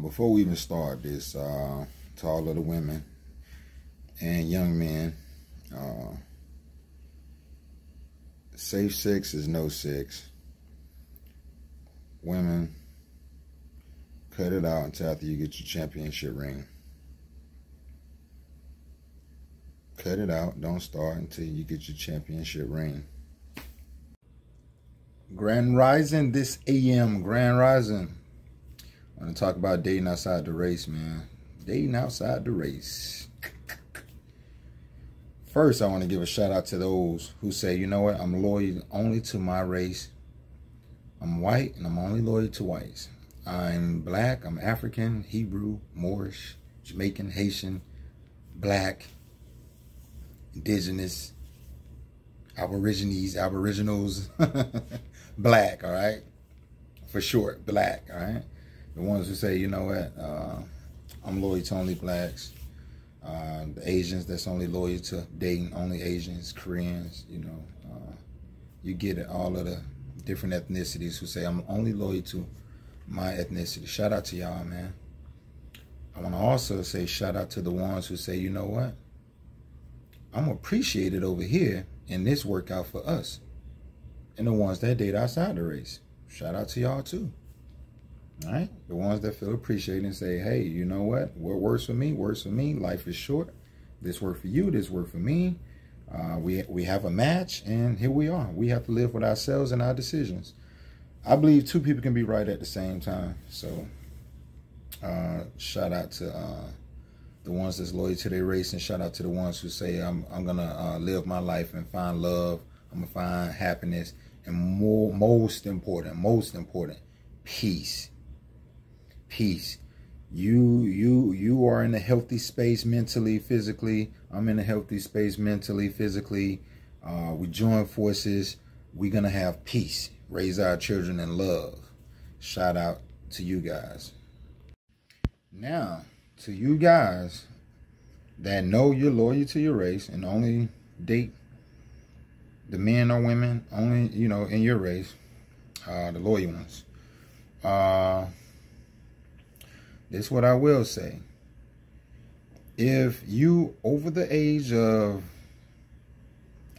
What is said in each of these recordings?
Before we even start this, to all of the women and young men, safe sex is no sex. Women, cut it out until after you get your championship ring. Cut it out. Don't start until you get your championship ring. Grand Rising this AM. Grand Rising. I want to talk about dating outside the race, man. Dating outside the race. First, I want to give a shout out to those who say, you know what, I'm loyal only to my race. I'm white and I'm only loyal to whites. I'm black, I'm African, Hebrew, Moorish, Jamaican, Haitian, black, indigenous, aboriginals, black, all right? For short, black, all right? The ones who say, you know what, I'm loyal to only blacks. The Asians that's only loyal to dating only Asians, Koreans, you know. You get it, all of the different ethnicities who say, I'm only loyal to my ethnicity. Shout out to y'all, man. I want to also say shout out to the ones who say, you know what, I'm appreciated over here and this work out for us. And the ones that date outside the race. Shout out to y'all too. All right, the ones that feel appreciated and say, hey, you know what works for me, works for me. Life is short. This worked for you, this worked for me. We have a match, and here we are. We have to live with ourselves and our decisions. I believe two people can be right at the same time. So shout out to the ones that's loyal to their race, and shout out to the ones who say, I'm gonna live my life and find love. I'm gonna find happiness, and most important, peace. Peace. You are in a healthy space mentally, physically. I'm in a healthy space mentally, physically. We join forces. We're gonna have peace. Raise our children in love. Shout out to you guys. Now, to you guys that know you're loyal to your race and only date the men or women only, you know, in your race, the loyal ones. This is what I will say. If you over the age of,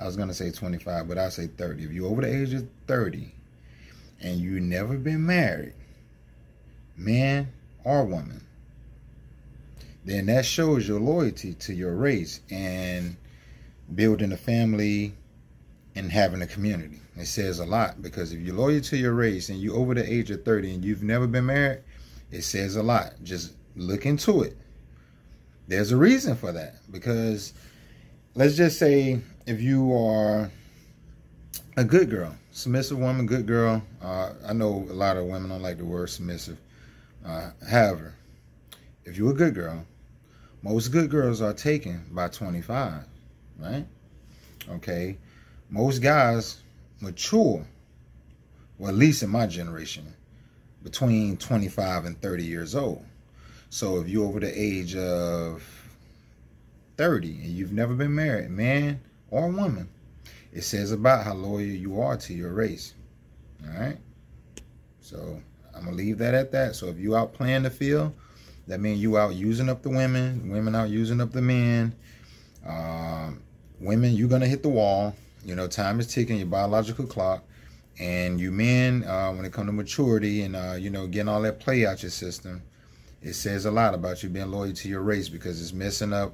I was going to say 25, but I say 30. If you over the age of 30 and you never been married, man or woman, then that shows your loyalty to your race and building a family and having a community. It says a lot, because if you're loyal to your race and you over the age of 30 and you've never been married, it says a lot. Just look into it. There's a reason for that, because let's just say if you are a good girl, submissive woman, good girl. I know a lot of women don't like the word submissive. However, if you're a good girl, most good girls are taken by 25, right? Okay. Most guys mature, well, at least in my generation, between 25 and 30 years old. So if you're over the age of 30 and you've never been married, man or woman, it says about how loyal you are to your race. All right? So I'm going to leave that at that. So if you out playing the field, that means you out using up the women out using up the men. Women, you're going to hit the wall. You know, time is ticking, your biological clock. And you men, when it comes to maturity and, you know, getting all that play out your system, it says a lot about you being loyal to your race, because it's messing up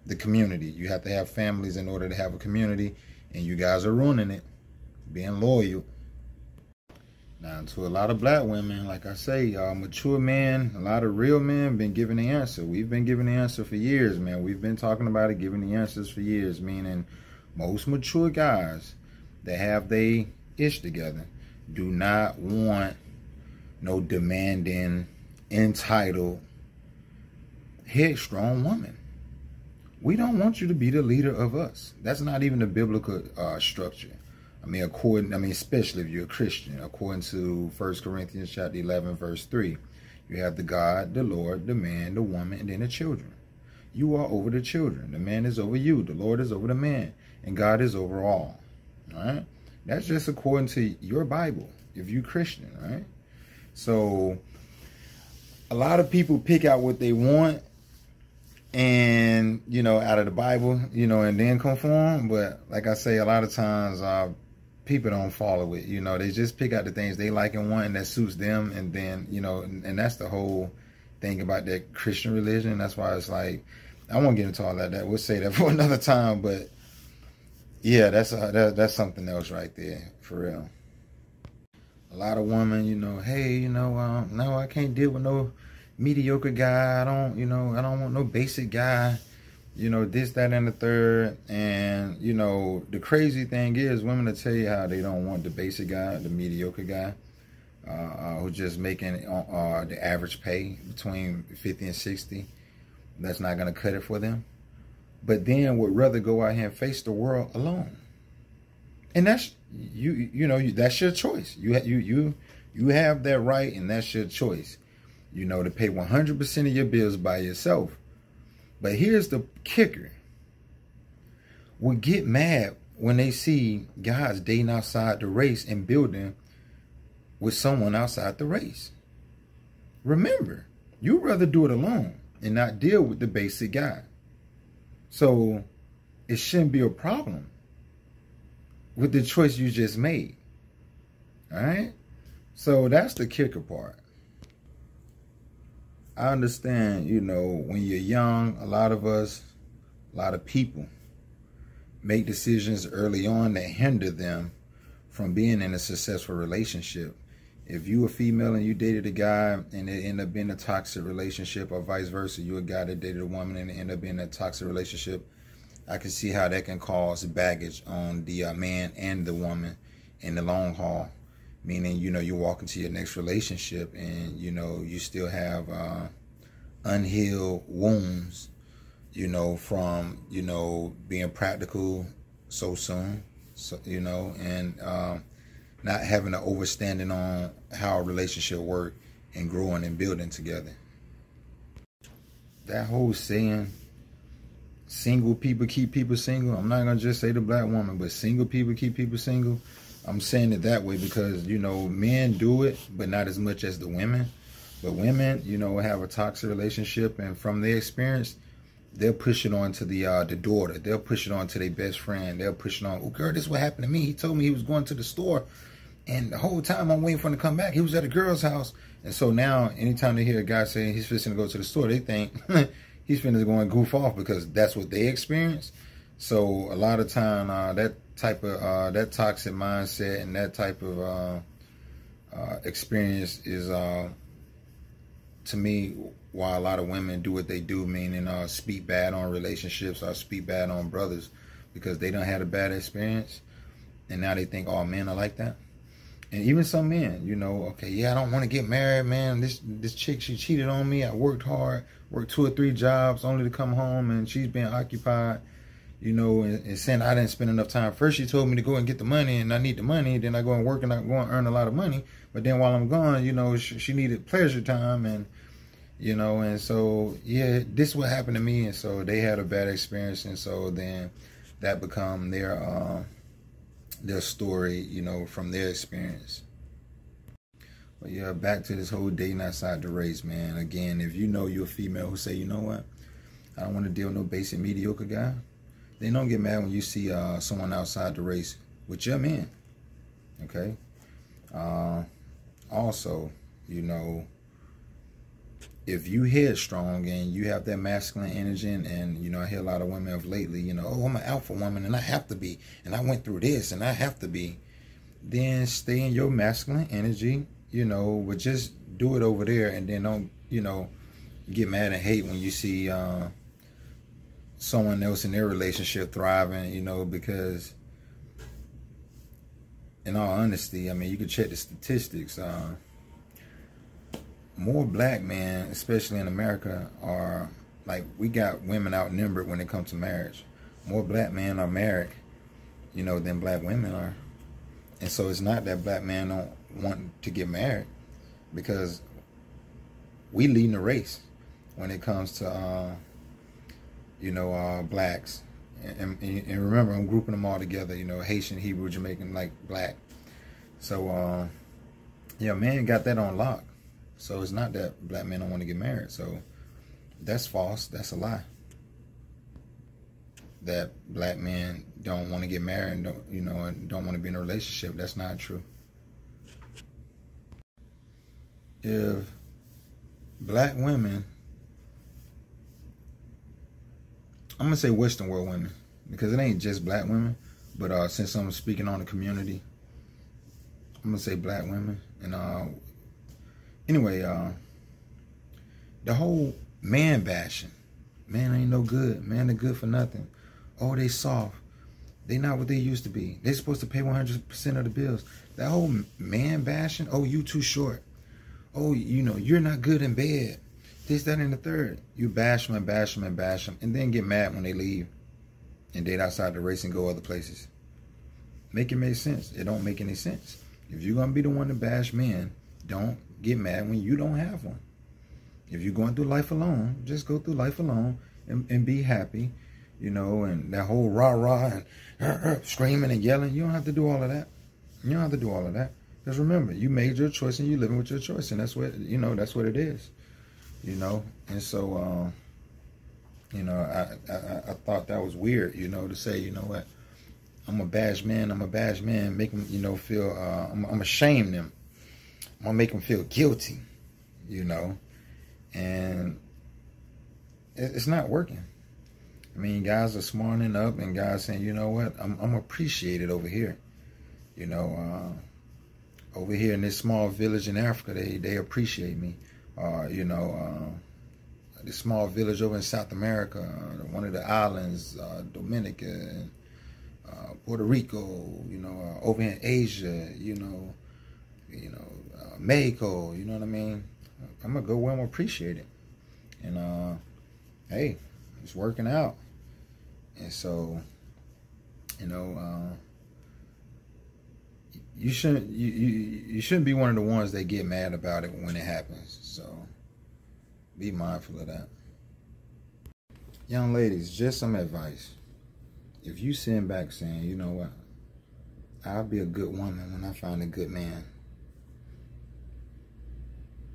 the community. You have to have families in order to have a community, and you guys are ruining it, being loyal. Now, to a lot of black women, like I say, mature men, a lot of real men been giving the answer. We've been giving the answer for years, man. We've been talking about it, giving the answers for years, meaning most mature guys that have they ish together do not want no demanding, entitled, headstrong woman. We don't want you to be the leader of us. That's not even the biblical structure. I mean, especially if you're a Christian, according to 1 Corinthians chapter 11, verse 3, you have the God, the Lord, the man, the woman, and then the children. You are over the children. The man is over you. The Lord is over the man. And God is over all. All right? That's just according to your Bible, if you're Christian, right? So a lot of people pick out what they want and, you know, out of the Bible, you know, and then conform. But like I say, a lot of times people don't follow it. You know, they just pick out the things they like and want and that suits them. And then, you know, and that's the whole thing about that Christian religion. That's why it's like, I won't get into all that. We'll say that for another time. But yeah, that's something else right there, for real. A lot of women, you know, hey, you know, no, I can't deal with no mediocre guy. I don't want no basic guy. You know, this, that, and the third. And, you know, the crazy thing is, women will tell you how they don't want the basic guy, the mediocre guy, who's just making the average pay between 50 and 60. That's not going to cut it for them. But then would rather go out here and face the world alone. And that's, you know, that's your choice. You have that right, and that's your choice. You know, to pay 100% of your bills by yourself. But here's the kicker. Would get mad when they see guys dating outside the race and building with someone outside the race. Remember, you'd rather do it alone and not deal with the basic guy. So it shouldn't be a problem with the choice you just made. All right? So that's the kicker part. I understand, you know, when you're young, a lot of people make decisions early on that hinder them from being in a successful relationship. If you a female and you dated a guy and it ended up being a toxic relationship, or vice versa, you a guy that dated a woman and it ended up being a toxic relationship, I can see how that can cause baggage on the man and the woman in the long haul. Meaning, you know, you walk into your next relationship and, you know, you still have unhealed wounds, you know, from, you know, being practical so soon, so, you know, and not having an overstanding on how a relationship work and growing and building together. That whole saying, single people keep people single. I'm not going to just say the black woman, but single people keep people single. I'm saying it that way because, you know, men do it, but not as much as the women. But women, you know, have a toxic relationship, and from their experience, they'll push it on to the daughter. They'll push it on to their best friend. They'll push it on, oh, girl, this is what happened to me. He told me he was going to the store, and the whole time I'm waiting for him to come back, he was at a girl's house. And so now, anytime they hear a guy saying he's fixing to go to the store, they think he's finna go and goof off because that's what they experience. So a lot of time, that type of that toxic mindset and that type of experience is to me why a lot of women do what they do, meaning speak bad on relationships or speak bad on brothers because they don't have a bad experience, and now they think all men are like that. And even some men, you know, okay, yeah, I don't want to get married, man. This chick, she cheated on me. I worked hard, worked 2 or 3 jobs only to come home, and she's been occupied. You know, and saying I didn't spend enough time. First, she told me to go and get the money, and I need the money. Then I go and work, and I go and earn a lot of money. But then while I'm gone, you know, she needed pleasure time, and, you know, and so, yeah, this is what happened to me. And so they had a bad experience, and so then that become their story, you know, from their experience. But yeah, back to this whole dating outside the race, man. Again, if you know you're a female who say, you know what, I don't want to deal with no basic mediocre guy, then don't get mad when you see someone outside the race with your man, okay? Also, you know, if you headstrong and you have that masculine energy, and you know, I hear a lot of women of lately, you know, oh, I'm an alpha woman and I have to be, and I went through this and I have to be, then stay in your masculine energy, you know, but just do it over there, and then don't, you know, get mad and hate when you see someone else in their relationship thriving, you know, because in all honesty, I mean, you can check the statistics. More black men, especially in America, are like, we got women outnumbered when it comes to marriage. More black men are married, you know, than black women are. And so it's not that black men don't want to get married, because we leading the race when it comes to you know, blacks, and remember, I'm grouping them all together, you know, Haitian, Hebrew, Jamaican, like black. So yeah, man got that on lock. So it's not that black men don't want to get married. So that's false. That's a lie. That black men don't want to get married and don't, and don't want to be in a relationship. That's not true. If black women, I'm gonna say Western world women, because it ain't just black women, but since I'm speaking on the community, I'm gonna say black women. And anyway, the whole man bashing, man ain't no good, man, they're good for nothing. Oh, they soft. They not what they used to be. They supposed to pay 100% of the bills. That whole man bashing, oh, you too short. Oh, you're not good in bed. This, that, and the third. You bash them and bash them and bash them, and then get mad when they leave and date outside the race and go other places. Make it make sense. It don't make any sense. If you're going to be the one to bash men, don't get mad when you don't have one. If you're going through life alone, just go through life alone and be happy, and that whole rah-rah and screaming and yelling, you don't have to do all of that. You don't have to do all of that. Because remember, you made your choice and you're living with your choice, and that's what, that's what it is. And so, I thought that was weird, to say, you know what, I'm a bash man, make them, feel, I'm going to shame them. I'm going to make them feel guilty, and it's not working. I mean, guys are smartening up and guys saying, you know what, I'm appreciated over here, over here in this small village in Africa, they appreciate me. This small village over in South America, one of the islands, Dominica, and, Puerto Rico, over in Asia, Mexico, you know what I mean? I'm gonna go where I'm appreciated, and hey, it's working out, and so, you shouldn't be one of the ones that get mad about it when it happens. So be mindful of that. Young ladies, just some advice. If you sitting back saying, you know what, I'll be a good woman when I find a good man,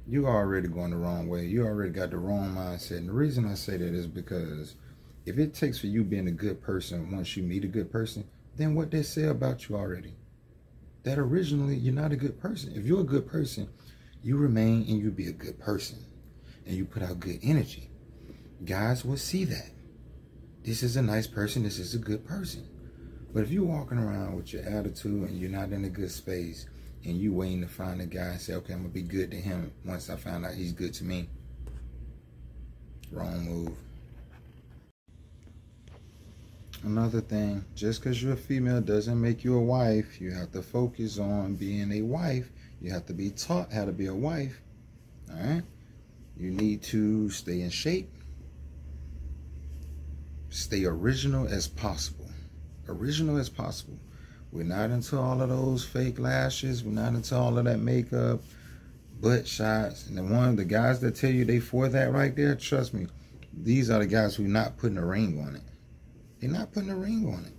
you already going the wrong way. You already got the wrong mindset. And the reason I say that is because if it takes for you being a good person once you meet a good person, then what they say about you already, that originally you're not a good person. If you're a good person, you remain and you be a good person. And you put out good energy. Guys will see that. This is a nice person. This is a good person. But if you're walking around with your attitude and you're not in a good space and you waiting to find a guy and say, okay, I'm going to be good to him once I find out he's good to me. Wrong move. Another thing, just because you're a female doesn't make you a wife. You have to focus on being a wife. You have to be taught how to be a wife. All right? You need to stay in shape. Stay original as possible. Original as possible. We're not into all of those fake lashes. We're not into all of that makeup, butt shots. And the guys that tell you they for that right there, trust me, these are the guys who are not putting a ring on it. They're not putting a ring on it.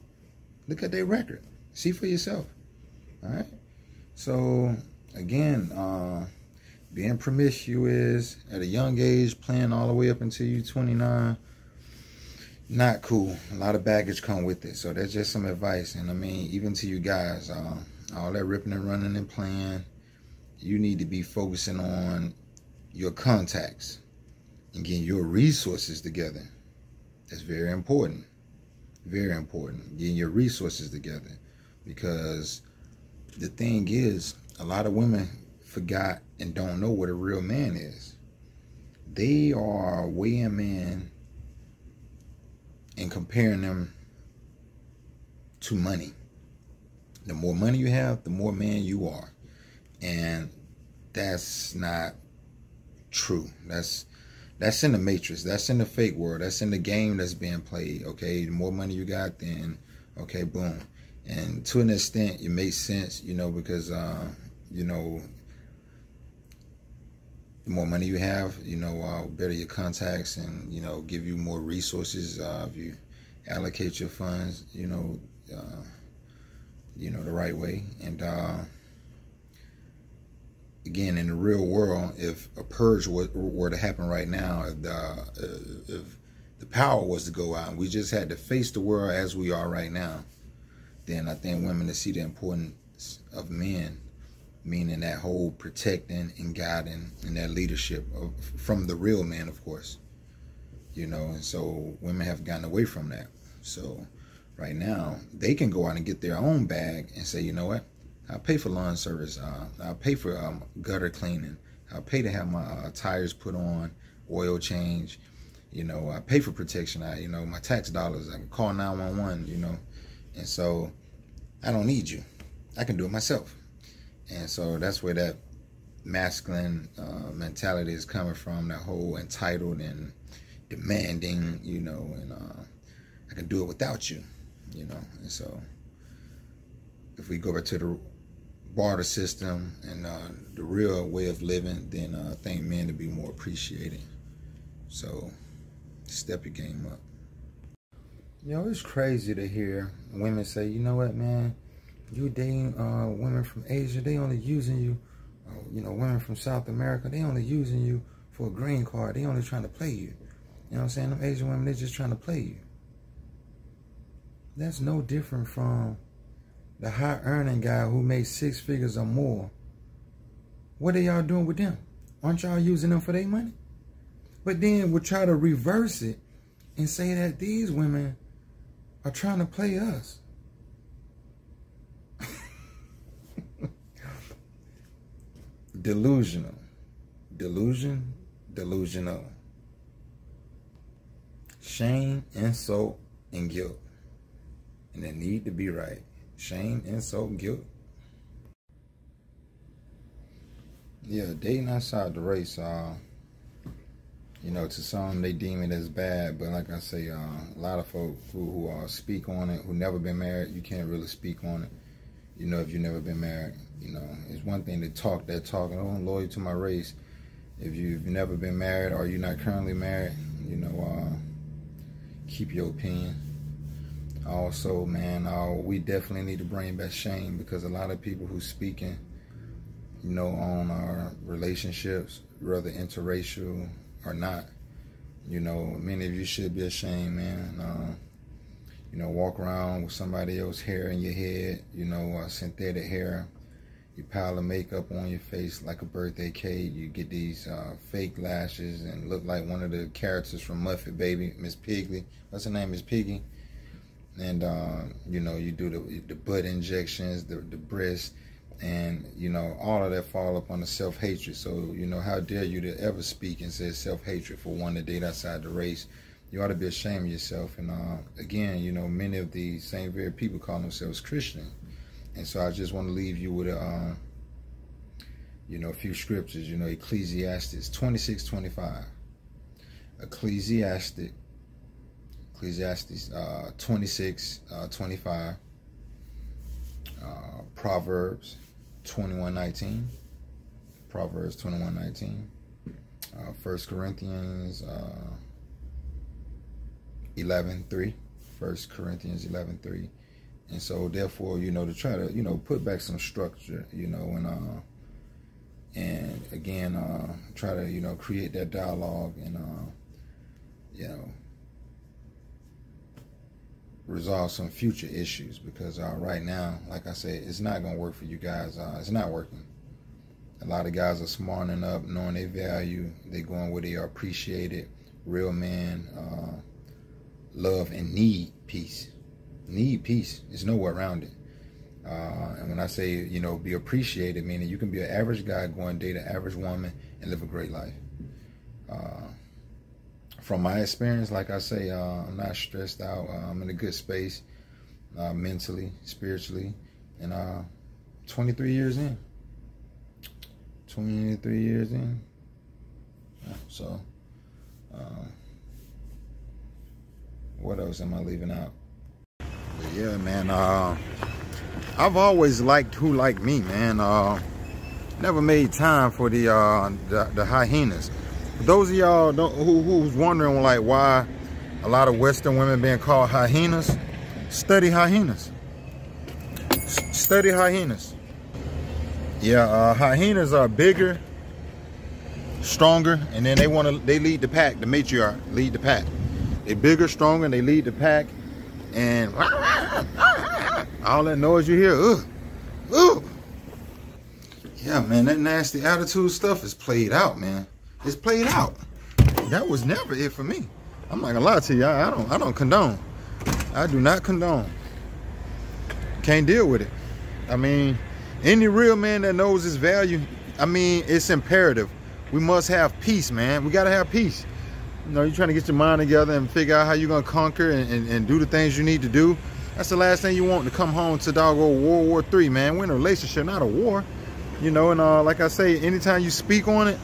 Look at their record. See for yourself. All right? So, again, being promiscuous at a young age, playing all the way up until you're 29, not cool. A lot of baggage come with it. So that's just some advice. And I mean, even to you guys, all that ripping and running and playing, you need to be focusing on your contacts and getting your resources together. That's very important. Very important. Getting your resources together. Because the thing is, a lot of women forgot and don't know what a real man is. They are weighing men and comparing them to money. The more money you have, the more man you are. And that's not true. That's in the matrix. That's in the fake world. That's in the game that's being played. Okay, the more money you got, then okay, boom. And to an extent, it makes sense, because the more money you have, better your contacts and, give you more resources. If you allocate your funds, the right way. And again, in the real world, if a purge were to happen right now, if the power was to go out and we just had to face the world as we are right now, then I think women to see the importance of men, meaning that whole protecting and guiding and that leadership from the real men, of course. You know, and so women have gotten away from that. So right now, they can go out and get their own bag and say, you know what, I'll pay for lawn service, I'll pay for gutter cleaning, I'll pay to have my tires put on, oil change, you know, I pay for protection, you know, my tax dollars, I can call 911, you know, and so I don't need you. I can do it myself. And so that's where that masculine mentality is coming from, that whole entitled and demanding, you know, and I can do it without you, you know. And so if we go back to the barter system and the real way of living, then I think men to be more appreciated. So step your game up. You know, it's crazy to hear women say, you know what, man, you dating women from Asia, they only using you, you know, women from South America, they only using you for a green card, they only trying to play you. You know what I'm saying? Them Asian women, they're just trying to play you. That's no different from the high-earning guy who makes 6 figures or more. What are y'all doing with them? Aren't y'all using them for their money? But then we'll try to reverse it and say that these women are trying to play us. Delusional. Delusional. Shame, insult, and guilt. And they need to be right. Shame, insult, guilt. Yeah, dating outside the race, you know, to some they deem it as bad, but like I say, a lot of folk who speak on it, who never been married, you can't really speak on it. You know, if you've never been married, you know, it's one thing to talk that talk, and I'm loyal to my race. If you've never been married or you're not currently married, you know, keep your opinion. Also, man, we definitely need to bring back shame, because a lot of people who speaking, you know, on our relationships, whether interracial or not, you know, many of you should be ashamed, man. You know, walk around with somebody else's hair in your head, you know, synthetic hair. You pile of makeup on your face like a birthday cake. You get these fake lashes and look like one of the characters from Muppet Baby, Miss Piggy. What's her name? Miss Piggy. And, you know, you do the butt injections, the breast, and, you know, all of that fall up on the self-hatred. So, you know, how dare you to ever speak and say self-hatred for one to date outside the race? You ought to be ashamed of yourself. And, again, you know, many of these same very people call themselves Christian. And so I just want to leave you with, you know, a few scriptures. You know, Ecclesiastes 26:25. Ecclesiastes 26:25. Proverbs 21:19. Proverbs 21:19. 1 Corinthians 11:3. 1 Corinthians 11:3. And so, therefore, you know, to try to, you know, put back some structure, you know, and again, try to, you know, create that dialogue and, you know, resolve some future issues, because right now, like I said, it's not going to work for you guys. It's not working. A lot of guys are smartening up, knowing their value. They're going where they are appreciated. Real men love and need peace. Need peace. There's nowhere around it. And when I say, you know, be appreciated, meaning you can be an average guy, go and date an average woman and live a great life. From my experience, like I say, I'm not stressed out. I'm in a good space, mentally, spiritually, and 23 years in. 23 years in. So, what else am I leaving out? But yeah, man, I've always liked who like me, man. Never made time for the hyenas. For those of y'all who's wondering, like, why a lot of Western women being called hyenas, study hyenas. Study hyenas. Yeah, hyenas are bigger, stronger, and then they lead the pack. The matriarch lead the pack. They're bigger, stronger, and they lead the pack. And all that noise you hear, yeah, man, that nasty attitude stuff is played out, man. It's played out. That was never it for me. I'm not gonna lie to you. I don't condone. I do not condone. Can't deal with it. I mean, any real man that knows his value, I mean, it's imperative. We must have peace, man. We gotta have peace. You know, you're trying to get your mind together and figure out how you're gonna conquer and do the things you need to do. That's the last thing you want, to come home to doggone World War III, man. We're in a relationship, not a war. You know, and like I say, anytime you speak on it,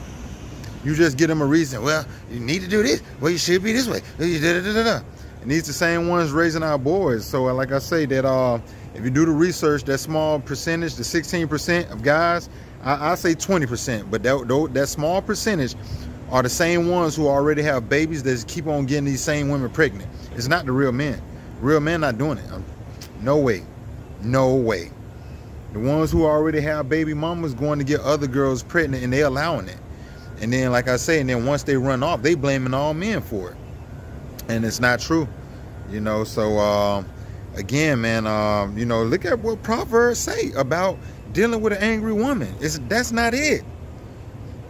you just give them a reason. Well, you need to do this. Well, you should be this way. And these the same ones raising our boys. So like I say, that if you do the research, that small percentage, the 16% of guys, I say 20%, but that small percentage are the same ones who already have babies that keep on getting these same women pregnant. It's not the real men. Real men not doing it. No way. No way. The ones who already have baby mamas going to get other girls pregnant, and they allowing it. And then, like I say, and then once they run off, they blaming all men for it. And it's not true. You know, so again, man, you know, look at what Proverbs say about dealing with an angry woman. That's not it.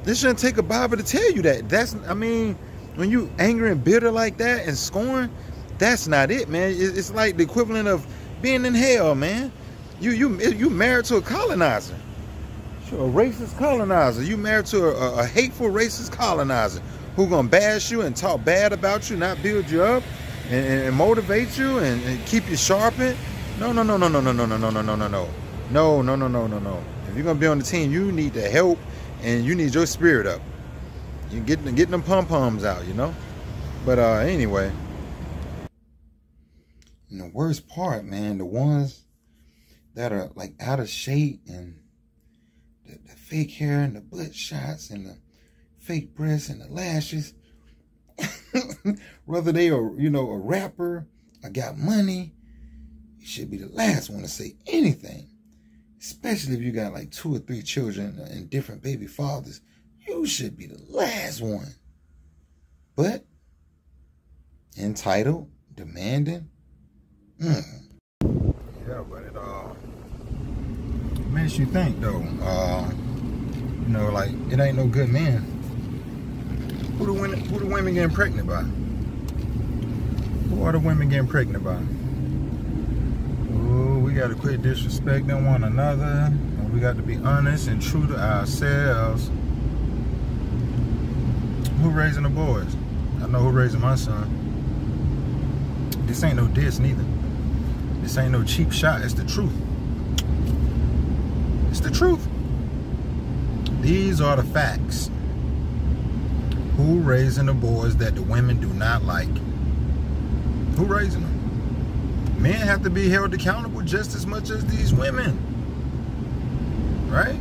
This shouldn't take a Bible to tell you that. I mean, when you angry and bitter like that and scorn, that's not it, man. It's like the equivalent of being in hell, man. You married to a colonizer. You're a racist colonizer. You married to a hateful racist colonizer who gonna bash you and talk bad about you, not build you up and motivate you and keep you sharpened. No. If you're gonna be on the team, you need to help and you need your spirit up. You getting them pom-poms out, you know. But anyway. And the worst part, man, the ones that are like out of shape and the fake hair and the butt shots and the fake breasts and the lashes, whether they are, you know, a rapper or got money, you should be the last one to say anything. Especially if you got like 2 or 3 children and different baby fathers, you should be the last one. But entitled, demanding, yeah, but it makes you think though. You know, like it ain't no good man. Who the women getting pregnant by? Who are the women getting pregnant by? Oh, we gotta quit disrespecting one another, and we got to be honest and true to ourselves. Who raising the boys? I know who raising my son. This ain't no diss neither. This ain't no cheap shot. It's the truth. It's the truth. These are the facts. Who raising the boys that the women do not like? Who raising them? Men have to be held accountable just as much as these women. Right?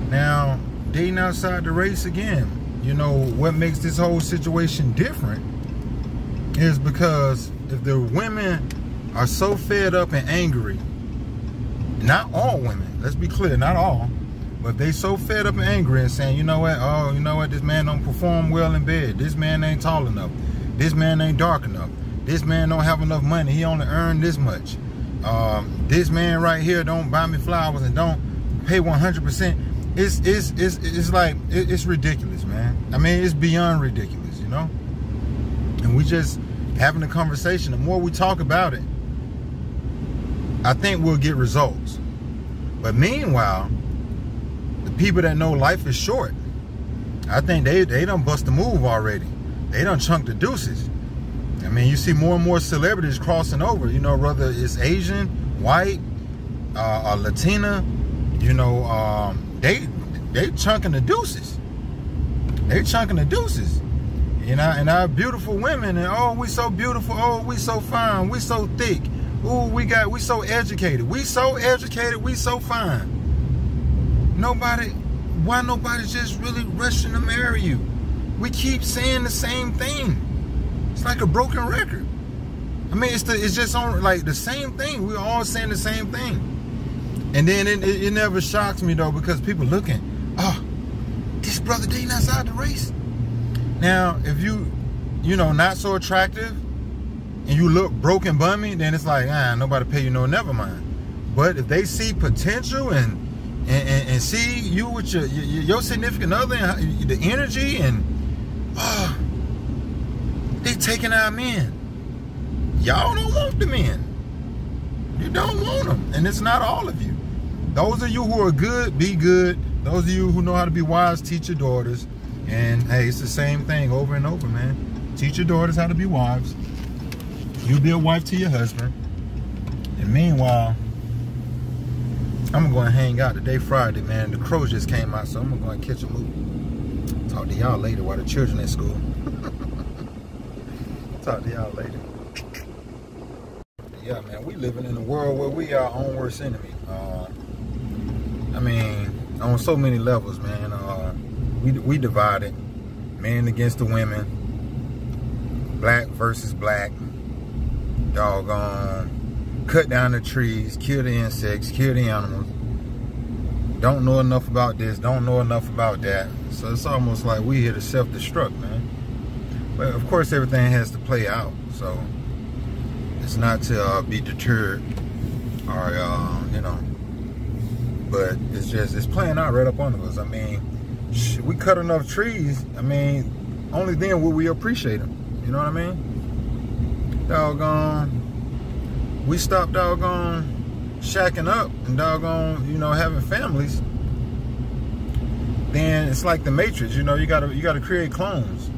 Now, dating outside the race again, you know, what makes this whole situation different is because if the women are so fed up and angry, not all women, let's be clear, not all, but they so fed up and angry and saying, you know what, oh, you know what, this man don't perform well in bed, this man ain't tall enough, this man ain't dark enough, this man don't have enough money, he only earned this much, this man right here don't buy me flowers and don't pay 100%. It's like, it's ridiculous, man. I mean, it's beyond ridiculous, you know? And we just having a conversation. The more we talk about it, I think we'll get results. But meanwhile, the people that know life is short, I think they done bust a move already. They done chunked the deuces. I mean, you see more and more celebrities crossing over, you know, whether it's Asian, white, or Latina, you know, they chunking the deuces. They chunking the deuces. And our beautiful women, and oh, we so beautiful, oh, we so fine, we so thick, oh, we so educated, we so educated, we so fine. Why nobody's just really rushing to marry you? We keep saying the same thing. It's like a broken record. I mean, it's just on like the same thing. We're all saying the same thing. And then it never shocks me though, because people looking, oh, this brother dating outside the race. Now, if you know, not so attractive, and you look broke and bummy, then it's like, nobody pay you no, never mind. But if they see potential and see you with your significant other and the energy, and they taking our men. Y'all don't want the men. You don't want them, and it's not all of you. Those of you who are good, be good. Those of you who know how to be wise, teach your daughters. And hey, it's the same thing over and over, man. Teach your daughters how to be wives. You be a wife to your husband. And meanwhile, I'm gonna go and hang out today, Friday, man. The Crows just came out, so I'm gonna go and catch a movie. Talk to y'all later while the children at school. Talk to y'all later. Yeah, man, we living in a world where we are our own worst enemy. I mean, on so many levels, man. We divided, men against the women, black versus black, doggone, cut down the trees, kill the insects, kill the animals. Don't know enough about this, don't know enough about that. So it's almost like we here to self-destruct, man. But of course, everything has to play out. So it's not to be deterred or, you know, but it's playing out right up under us. I mean, we cut enough trees, I mean, only then will we appreciate them. You know what I mean? Doggone, we stop doggone shacking up and doggone, you know, having families. Then it's like the Matrix, you know, you gotta create clones.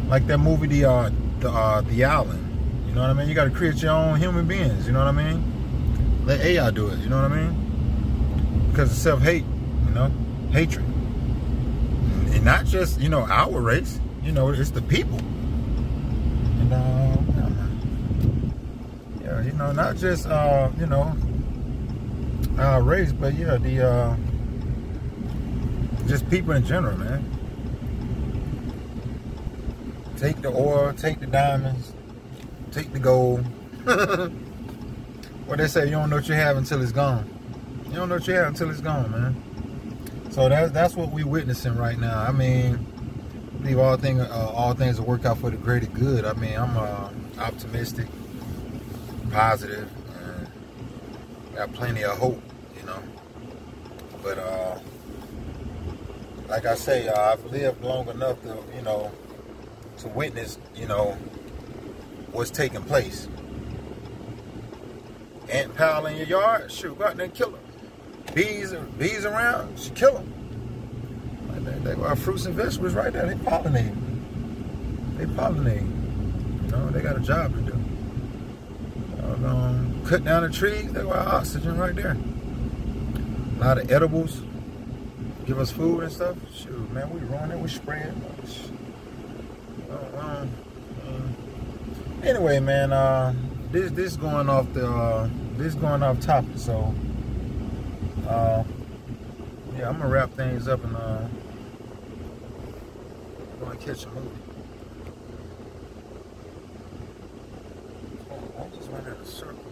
Like that movie, The Island. You know what I mean? You gotta create your own human beings, you know what I mean? Let AI do it, you know what I mean? Because of self-hate, you know, hatred. And not just, you know, our race, you know, it's the people. And, yeah, you know, not just, you know, our race, but yeah, just people in general, man. Take the oil, take the diamonds, take the gold. What they say, you don't know what you have until it's gone. You don't know what you have until it's gone, man. So that's what we're witnessing right now. I mean, I believe all things will work out for the greater good. I mean, I'm optimistic, positive, and got plenty of hope, you know. But like I say, I've lived long enough to, you know, to witness, you know, what's taking place. Ant pile in your yard, shoot, go out there and kill them. Bees around, should kill them. They got fruits and vegetables right there. They pollinate. You know, they got a job to do. Cut down the trees. They got oxygen right there. A lot of edibles. Give us food and stuff. Shoot, man, we run it. We spray it. Anyway, man, this going off topic. So, yeah, I'm gonna wrap things up and I'm gonna catch a movie. I just went in a circle.